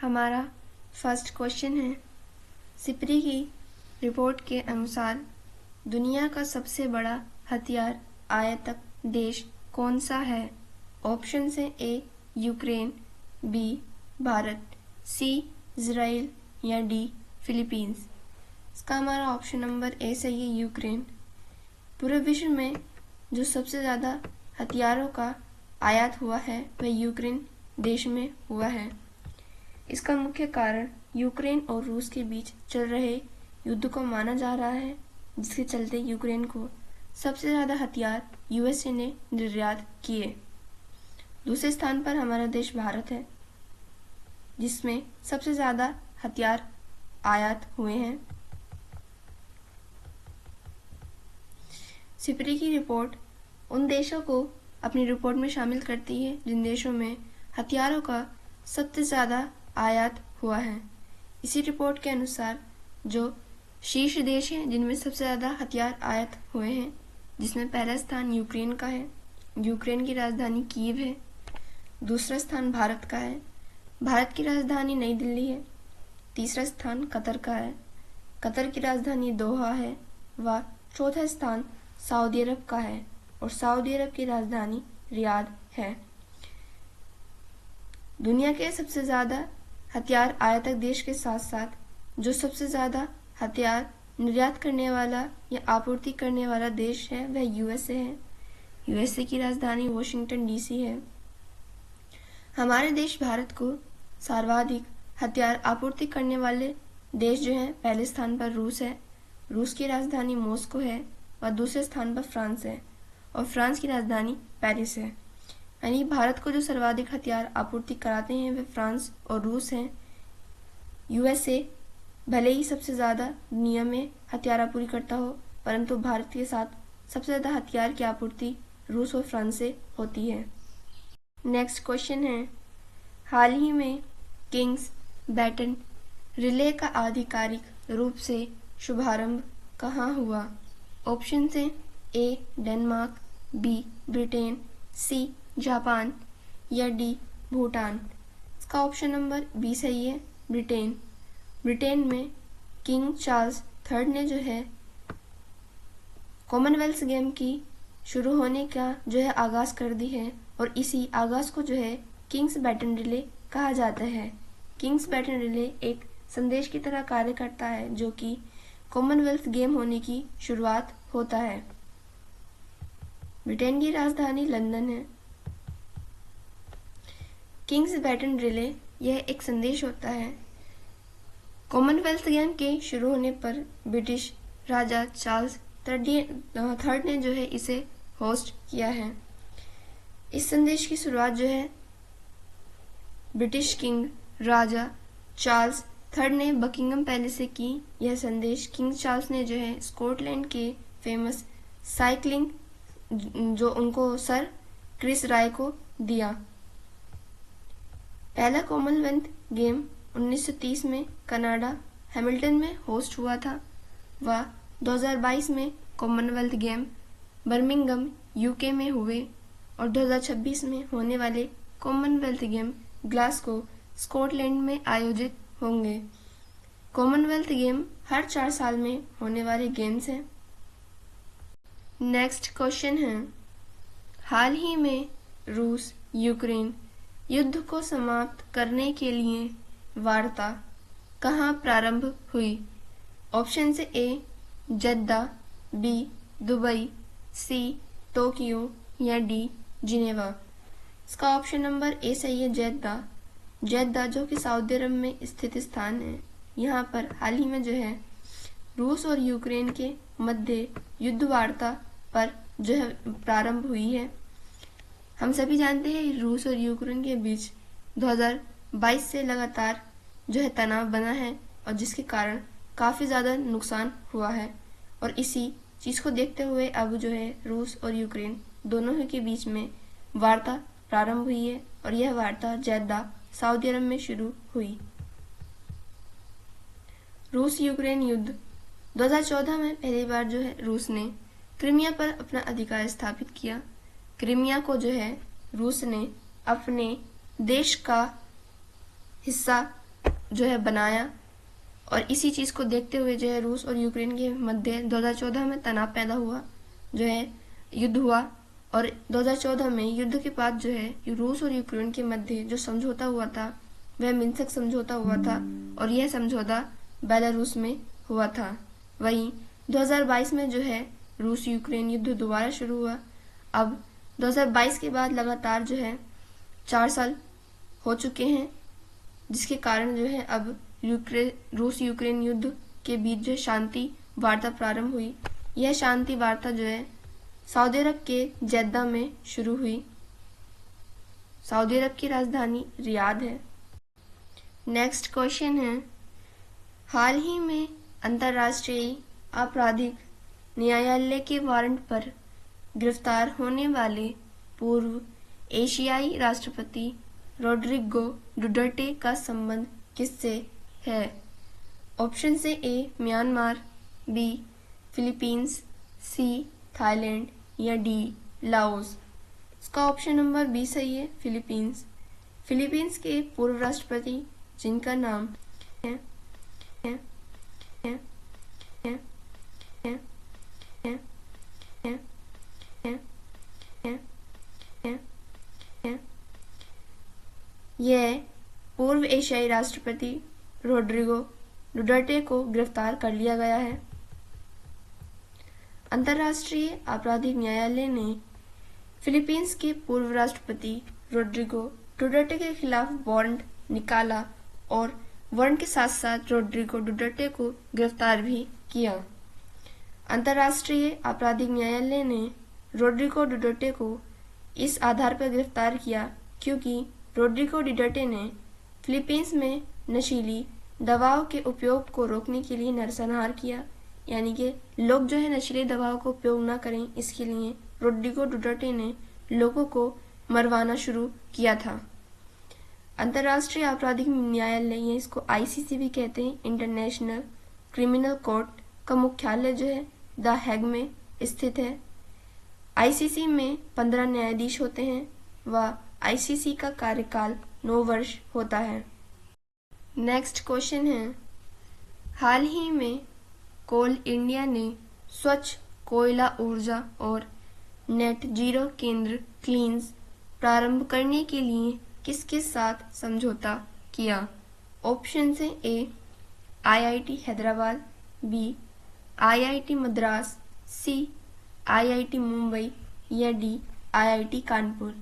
हमारा first question है, सिपरी की रिपोर्ट के अनुसार दुनिया का सबसे बड़ा हथियार आयातक देश कौन सा है? ऑप्शन है A Ukraine, B Bharat, C Israel या डी फिलीपींस। इसका हमारा ऑप्शन नंबर ए सही है, यूक्रेन। पूरे विश्व में जो सबसे ज़्यादा हथियारों का आयात हुआ है वह यूक्रेन देश में हुआ है। इसका मुख्य कारण यूक्रेन और रूस के बीच चल रहे युद्ध को माना जा रहा है, जिसके चलते यूक्रेन को सबसे ज़्यादा हथियार यूएसए ने निर्यात किए। दूसरे स्थान पर हमारा देश भारत है, जिसमें सबसे ज़्यादा हथियार आयात हुए हैं। सिपरी की रिपोर्ट उन देशों को अपनी रिपोर्ट में शामिल करती है जिन देशों में हथियारों का सबसे ज़्यादा आयात हुआ है। इसी रिपोर्ट के अनुसार जो शीर्ष देश हैं जिनमें सबसे ज़्यादा हथियार आयात हुए हैं, जिसमें पहला स्थान यूक्रेन का है। यूक्रेन की राजधानी कीव है। दूसरा स्थान भारत का है। भारत की राजधानी नई दिल्ली है। तीसरा स्थान कतर का है। कतर की राजधानी दोहा है। व चौथा स्थान सऊदी अरब का है और सऊदी अरब की राजधानी रियाद है। दुनिया के सबसे ज़्यादा हथियार आयातक देश के साथ साथ जो सबसे ज़्यादा हथियार निर्यात करने वाला या आपूर्ति करने वाला देश है वह यूएसए है। यूएसए की राजधानी वॉशिंगटन डीसी है। हमारे देश भारत को सर्वाधिक हथियार आपूर्ति करने वाले देश जो हैं, पहले स्थान पर रूस है। रूस की राजधानी मॉस्को है और दूसरे स्थान पर फ्रांस है और फ्रांस की राजधानी पेरिस है। यानी भारत को जो सर्वाधिक हथियार आपूर्ति कराते हैं वे फ्रांस और रूस हैं। यूएसए भले ही सबसे ज़्यादा दुनिया में हथियार आपूर्ति करता हो, परंतु भारत के साथ सबसे ज़्यादा हथियार की आपूर्ति रूस और फ्रांस से होती है। नेक्स्ट क्वेश्चन है, हाल ही में किंग्स बैटन रिले का आधिकारिक रूप से शुभारंभ कहाँ हुआ? ऑप्शन है A Denmark, B Britain, C Japan या डी भूटान। इसका ऑप्शन नंबर बी सही है, ब्रिटेन। ब्रिटेन में किंग चार्ल्स थर्ड ने जो है कॉमनवेल्थ गेम की शुरू होने का जो है आगाज़ कर दी है और इसी आगाज़ को जो है किंग्स बैटन रिले कहा जाता है। किंग्स बैटन रिले एक संदेश की तरह कार्य करता है जो कि कॉमनवेल्थ गेम होने की शुरुआत होता है। ब्रिटेन की राजधानी लंदन है। किंग्स बैटन रिले यह एक संदेश होता है। कॉमनवेल्थ गेम के शुरू होने पर ब्रिटिश राजा चार्ल्स थर्ड ने जो है इसे होस्ट किया है। इस संदेश की शुरुआत जो है ब्रिटिश किंग राजा चार्ल्स थर्ड ने बकिंगम पैलेस से की। यह संदेश किंग चार्ल्स ने जो है स्कॉटलैंड के फेमस साइकिलिंग जो उनको सर क्रिस राय को दिया। पहला कॉमनवेल्थ गेम 1930 में कनाडा हैमिल्टन में होस्ट हुआ था व 2022 में कॉमनवेल्थ गेम बर्मिंघम यूके में हुए और 2026 में होने वाले कॉमनवेल्थ गेम ग्लासगो स्कॉटलैंड में आयोजित होंगे। कॉमनवेल्थ गेम हर 4 साल में होने वाले गेम्स हैं। नेक्स्ट क्वेश्चन है, हाल ही में रूस यूक्रेन युद्ध को समाप्त करने के लिए वार्ता कहाँ प्रारंभ हुई? ऑप्शन से A Jeddah, B Dubai, C Tokyo या डी जिनेवा। इसका ऑप्शन नंबर ए सही है, जद्दा। जद्दा जो कि सऊदी अरब में स्थित स्थान है, यहाँ पर हाल ही में जो है रूस और यूक्रेन के मध्य युद्ध वार्ता पर जो है प्रारंभ हुई है। हम सभी जानते हैं रूस और यूक्रेन के बीच 2022 से लगातार जो है तनाव बना है और जिसके कारण काफ़ी ज़्यादा नुकसान हुआ है और इसी चीज़ को देखते हुए अब जो है रूस और यूक्रेन दोनों ही के बीच में वार्ता प्रारंभ हुई है और यह वार्ता जद्दा सऊदी अरब में शुरू हुई। रूस यूक्रेन युद्ध 2014 में पहली बार जो है रूस ने क्रीमिया पर अपना अधिकार स्थापित किया। क्रीमिया को जो है रूस ने अपने देश का हिस्सा जो है बनाया, और इसी चीज़ को देखते हुए जो है रूस और यूक्रेन के मध्य 2014 में तनाव पैदा हुआ, जो है युद्ध हुआ। और 2014 में युद्ध के बाद जो है रूस और यूक्रेन के मध्य जो समझौता हुआ था वह मिन्स्क समझौता हुआ था, और यह समझौता बेलारूस में हुआ था। वहीं 2022 में जो है रूस यूक्रेन युद्ध दोबारा शुरू हुआ। अब 2022 के बाद लगातार जो है 4 साल हो चुके हैं, जिसके कारण जो है अब रूस यूक्रेन युद्ध के बीच जो शांति वार्ता प्रारंभ हुई। यह शांति वार्ता जो है सऊदी अरब के जेद्दा में शुरू हुई। सऊदी अरब की राजधानी रियाद है। नेक्स्ट क्वेश्चन है, हाल ही में अंतर्राष्ट्रीय आपराधिक न्यायालय के वारंट पर गिरफ्तार होने वाले पूर्व एशियाई राष्ट्रपति रोड्रिगो डुटर्टे का संबंध किससे है? ऑप्शन से A Myanmar, B Philippines, C Thailand या डी लाओस। इसका ऑप्शन नंबर बी सही है, फिलीपींस। फिलीपींस के पूर्व राष्ट्रपति जिनका नाम है यह पूर्व एशियाई राष्ट्रपति रोड्रिगो डुटर्टे को गिरफ्तार कर लिया गया है। अंतर्राष्ट्रीय आपराधिक न्यायालय ने फिलीपींस के पूर्व राष्ट्रपति रोड्रिगो डुटर्टे के खिलाफ वारंट निकाला और वारंट के साथ साथ रोड्रिगो डुटर्टे को गिरफ्तार भी किया। अंतर्राष्ट्रीय आपराधिक न्यायालय ने रोड्रिगो डुटर्टे को इस आधार पर गिरफ्तार किया क्योंकि रोड्रिगो डुटर्टे ने फिलीपींस में नशीली दवाओं के उपयोग को रोकने के लिए नरसंहार किया, यानी कि लोग जो है नशीली दवाओं का उपयोग ना करें, इसके लिए रोड्रिगो डुटर्टे ने लोगों को मरवाना शुरू किया था। अंतर्राष्ट्रीय आपराधिक न्यायालय, या इसको आईसीसी भी कहते हैं, इंटरनेशनल क्रिमिनल कोर्ट का मुख्यालय जो है द हेग में स्थित है। आईसीसी में 15 न्यायाधीश होते हैं व आईसीसी का कार्यकाल 9 वर्ष होता है। नेक्स्ट क्वेश्चन है, हाल ही में कोल इंडिया ने स्वच्छ कोयला ऊर्जा और नेट जीरो केंद्र क्लीन्स प्रारंभ करने के लिए किसके साथ समझौता किया? ऑप्शन से A IIT Hyderabad, B IIT Madras, C IIT Mumbai या डी आईआईटी कानपुर।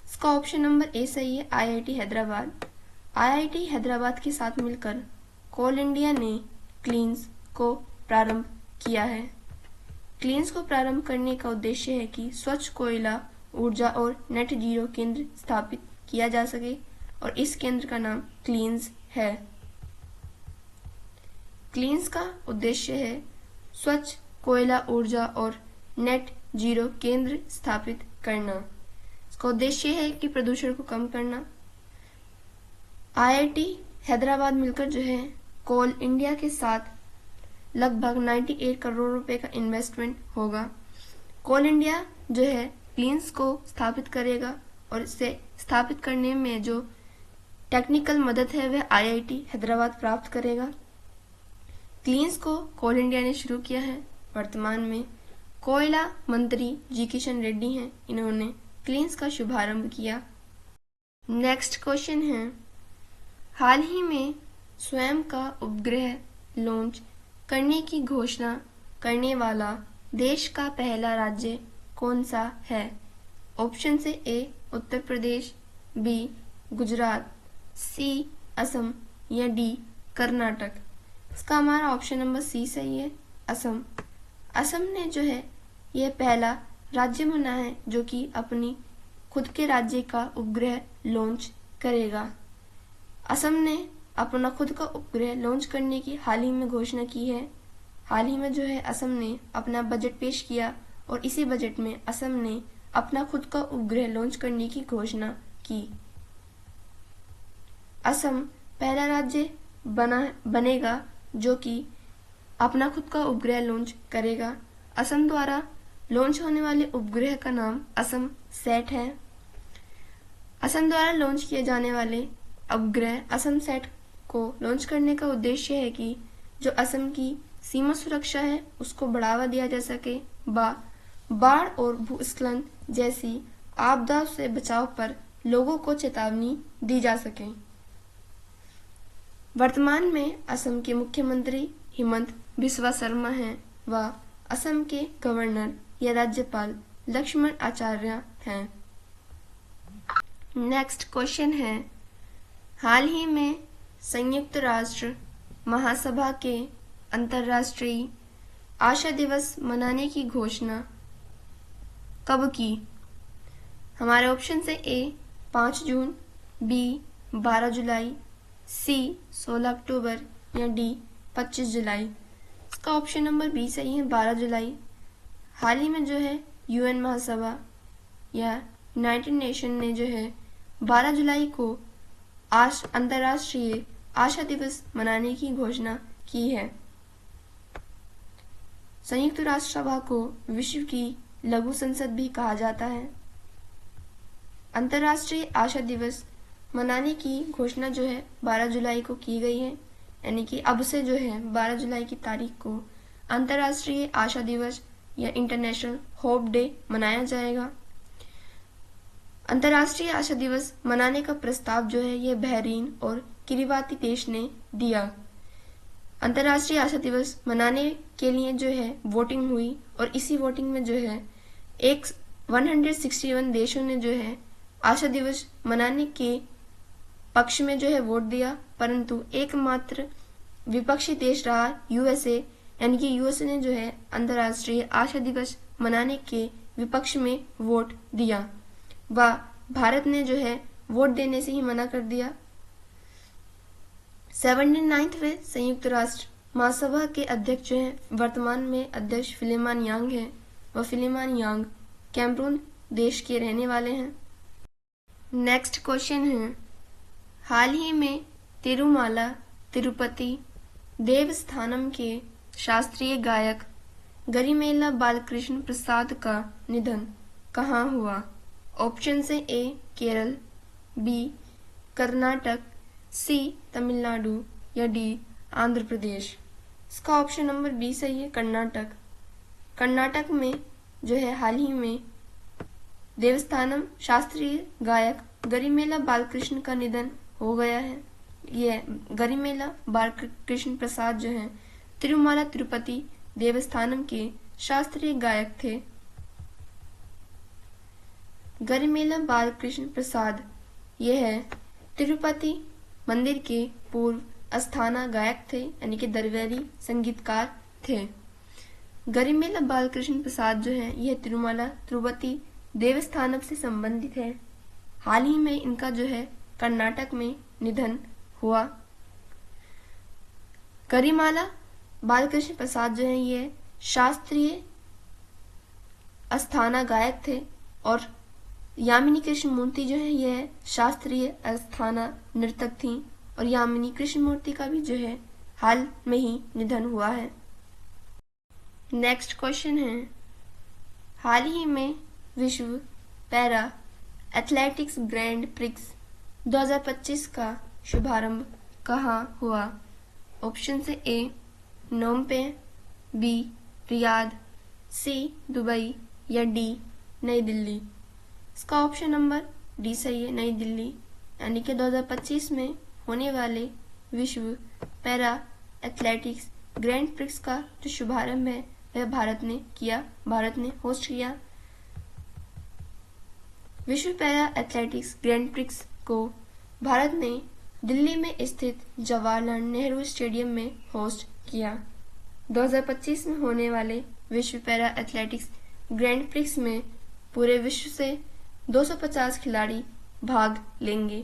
इसका ऑप्शन नंबर ए सही है, आईआईटी हैदराबाद। आईआईटी हैदराबाद के साथ मिलकर कोल इंडिया ने क्लीन्स को प्रारंभ किया है। क्लीन्स को प्रारंभ करने का उद्देश्य है कि स्वच्छ कोयला ऊर्जा और नेट जीरो केंद्र स्थापित किया जा सके, और इस केंद्र का नाम क्लीन्स है। क्लीन्स का उद्देश्य है स्वच्छ कोयला ऊर्जा और नेट जीरो केंद्र स्थापित करना। इसका उद्देश्य है कि प्रदूषण को कम करना। आईआईटी हैदराबाद मिलकर जो है कोल इंडिया के साथ लगभग 98 करोड़ रुपए का इन्वेस्टमेंट होगा। कोल इंडिया जो है क्लीन्स को स्थापित करेगा और इसे स्थापित करने में जो टेक्निकल मदद है वह आईआईटी हैदराबाद प्राप्त करेगा। क्लीन्स को कोल इंडिया ने शुरू किया है। वर्तमान में कोयला मंत्री जी किशन रेड्डी हैं, इन्होंने क्लीन्स का शुभारंभ किया। नेक्स्ट क्वेश्चन है, हाल ही में स्वयं का उपग्रह लॉन्च करने की घोषणा करने वाला देश का पहला राज्य कौन सा है? ऑप्शन से ए उत्तर प्रदेश, बी गुजरात, सी असम या डी कर्नाटक। इसका हमारा ऑप्शन नंबर सी सही है, असम। असम ने जो है यह पहला राज्य बना है जो कि अपनी खुद के राज्य का उपग्रह लॉन्च करेगा। असम ने अपना खुद का उपग्रह लॉन्च करने की हाल ही में घोषणा की है। हाल ही में जो है असम ने अपना बजट पेश किया और इसी बजट में असम ने अपना खुद का उपग्रह लॉन्च करने की घोषणा की। असम पहला राज्य बनेगा जो कि अपना खुद का उपग्रह लॉन्च करेगा। असम द्वारा लॉन्च होने वाले उपग्रह का नाम असम सैट है। असम द्वारा लॉन्च किए जाने वाले उपग्रह असम सैट को लॉन्च करने का उद्देश्य है कि जो असम की सीमा सुरक्षा है उसको बढ़ावा दिया जा सके, बाढ़ और भूस्खलन जैसी आपदाओं से बचाव पर लोगों को चेतावनी दी जा सके। वर्तमान में असम के मुख्यमंत्री हिमंत बिस्वा शर्मा हैं व असम के गवर्नर या राज्यपाल लक्ष्मण आचार्य हैं। नेक्स्ट क्वेश्चन है, हाल ही में संयुक्त राष्ट्र महासभा के अंतर्राष्ट्रीय आशा दिवस मनाने की घोषणा कब की? हमारे ऑप्शन है ए 5 जून, बी 12 जुलाई, सी 16 अक्टूबर या डी 25 जुलाई। इसका ऑप्शन नंबर बी सही है, 12 जुलाई। हाल ही में जो है यूएन महासभा या यूनाइटेड नेशन ने जो है 12 जुलाई को अंतर्राष्ट्रीय आशा दिवस मनाने की घोषणा की है। संयुक्त राष्ट्र सभा को विश्व की लघु संसद भी कहा जाता है। अंतर्राष्ट्रीय आशा दिवस मनाने की घोषणा जो है 12 जुलाई को की गई है, यानी कि अब से जो है 12 जुलाई की तारीख को अंतर्राष्ट्रीय आशा दिवस या इंटरनेशनल होप डे मनाया जाएगा। अंतर्राष्ट्रीय आशा दिवस मनाने का प्रस्ताव जो है ये बहरीन और किरीबाती देश ने दिया। अंतर्राष्ट्रीय आशा दिवस मनाने के लिए जो है वोटिंग हुई और इसी वोटिंग में जो है 161 देशों ने जो है आशा दिवस मनाने के पक्ष में जो है वोट दिया, परंतु एकमात्र विपक्षी देश रहा यूएसए, यानी कि यूएसए ने जो है अंतर्राष्ट्रीय आशा दिवस मनाने के विपक्ष में वोट दिया व भारत ने जो है वोट देने से ही मना कर दिया। 79वें संयुक्त राष्ट्र महासभा के अध्यक्ष जो है वर्तमान में अध्यक्ष फिलिमान यांग है व फिलिमान यांग कैमरून देश के रहने वाले हैं। नेक्स्ट क्वेश्चन है, हाल ही में तिरुमाला तिरुपति देवस्थानम के शास्त्रीय गायक गरिमेला बालकृष्ण प्रसाद का निधन कहाँ हुआ? ऑप्शन से ए केरल, बी कर्नाटक, सी तमिलनाडु या डी आंध्र प्रदेश। इसका ऑप्शन नंबर बी सही है, कर्नाटक। कर्नाटक में जो है हाल ही में देवस्थानम शास्त्रीय गायक गरिमेला बालकृष्ण का निधन हो गया है। ये गरिमेला बालकृष्ण प्रसाद जो है तिरुमाला तिरुपति देवस्थानम के शास्त्रीय गायक थे। गरिमेला बालकृष्ण प्रसाद यह तिरुपति मंदिर के पूर्व अस्थाना गायक थे, यानी कि दरबारी संगीतकार थे। गरिमेला बालकृष्ण प्रसाद जो है यह तिरुमाला तिरुपति देवस्थानम से संबंधित है। हाल ही में इनका जो है कर्नाटक में निधन हुआ। गरिमाला बालकृष्ण प्रसाद जो है ये शास्त्रीय अस्थाना गायक थे और यामिनी कृष्णमूर्ति जो है यह शास्त्रीय अस्थाना नर्तक थी और यामिनी कृष्णमूर्ति का भी जो है हाल में ही निधन हुआ है। नेक्स्ट क्वेश्चन है, हाल ही में विश्व पैरा एथलेटिक्स ग्रैंड प्रिक्स 2025 का शुभारंभ कहाँ हुआ? ऑप्शन से ए नोम्पे, बी रियाद, सी दुबई या डी नई दिल्ली। इसका ऑप्शन नंबर डी सही है, नई दिल्ली। यानी कि 2025 में होने वाले विश्व पैरा एथलेटिक्स ग्रैंड प्रिक्स का जो शुभारंभ है वह भारत ने किया, भारत ने होस्ट किया। विश्व पैरा एथलेटिक्स ग्रैंड प्रिक्स को भारत ने दिल्ली में स्थित जवाहरलाल नेहरू स्टेडियम में होस्ट किया। 2025 में होने वाले विश्व पैरा एथलेटिक्स ग्रैंड प्रिक्स में पूरे विश्व से 250 खिलाड़ी भाग लेंगे।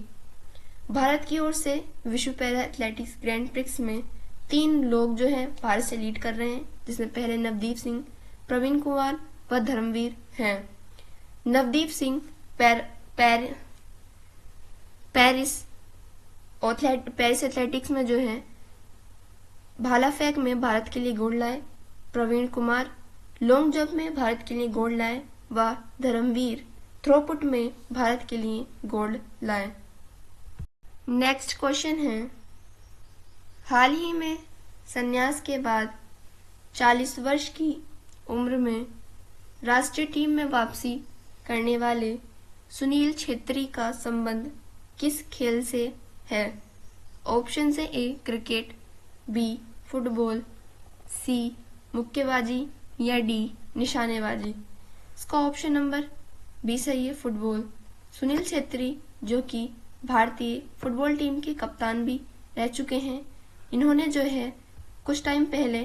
भारत की ओर से विश्व पैरा एथलेटिक्स ग्रैंड प्रिक्स में 3 लोग जो हैं भारत से लीड कर रहे हैं, जिसमें पहले नवदीप सिंह, प्रवीण कुमार व धर्मवीर हैं। नवदीप सिंह पेरिस एथलेटिक्स में जो है भाला फेंक में भारत के लिए गोल्ड लाए। प्रवीण कुमार लॉन्ग जंप में भारत के लिए गोल्ड लाए व धर्मवीर थ्रोपुट में भारत के लिए गोल्ड लाए। नेक्स्ट क्वेश्चन है, हाल ही में संन्यास के बाद 40 वर्ष की उम्र में राष्ट्रीय टीम में वापसी करने वाले सुनील छेत्री का संबंध किस खेल से है? ऑप्शन है ए क्रिकेट, बी फुटबॉल, सी मुक्केबाजी या डी निशानेबाजी। इसका ऑप्शन नंबर बी सही है, फुटबॉल। सुनील छेत्री जो कि भारतीय फुटबॉल टीम के कप्तान भी रह चुके हैं, इन्होंने जो है कुछ टाइम पहले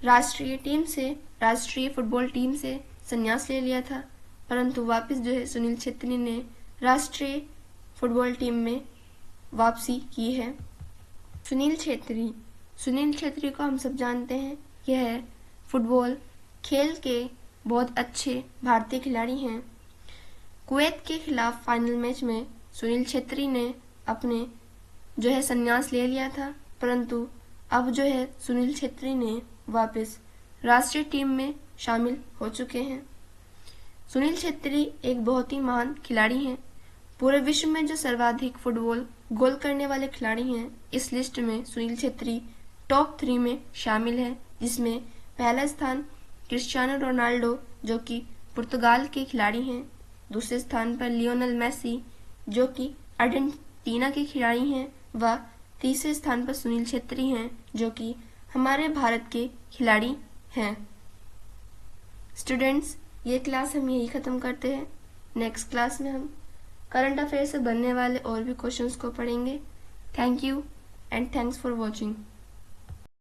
राष्ट्रीय फुटबॉल टीम से संन्यास ले लिया था, परंतु वापस जो है सुनील छेत्री ने राष्ट्रीय फुटबॉल टीम में वापसी की है। सुनील छेत्री को हम सब जानते हैं, यह फुटबॉल खेल के बहुत अच्छे भारतीय खिलाड़ी हैं। कुवैत के खिलाफ फाइनल मैच में सुनील छेत्री ने अपने जो है संन्यास ले लिया था, परंतु अब जो है सुनील छेत्री ने वापस राष्ट्रीय टीम में शामिल हो चुके हैं। सुनील छेत्री एक बहुत ही महान खिलाड़ी हैं। पूरे विश्व में जो सर्वाधिक फुटबॉल गोल करने वाले खिलाड़ी हैं, इस लिस्ट में सुनील छेत्री टॉप 3 में शामिल है, जिसमें पहला स्थान क्रिस्टियानो रोनाल्डो जो कि पुर्तगाल के खिलाड़ी हैं, दूसरे स्थान पर लियोनेल मेसी जो कि अर्जेंटीना के खिलाड़ी हैं, व तीसरे स्थान पर सुनील छेत्री हैं जो कि हमारे भारत के खिलाड़ी हैं। स्टूडेंट्स, ये क्लास हम यही ख़त्म करते हैं। नेक्स्ट क्लास में हम करंट अफेयर से बनने वाले और भी क्वेश्चंस को पढ़ेंगे। Thank you and thanks for watching.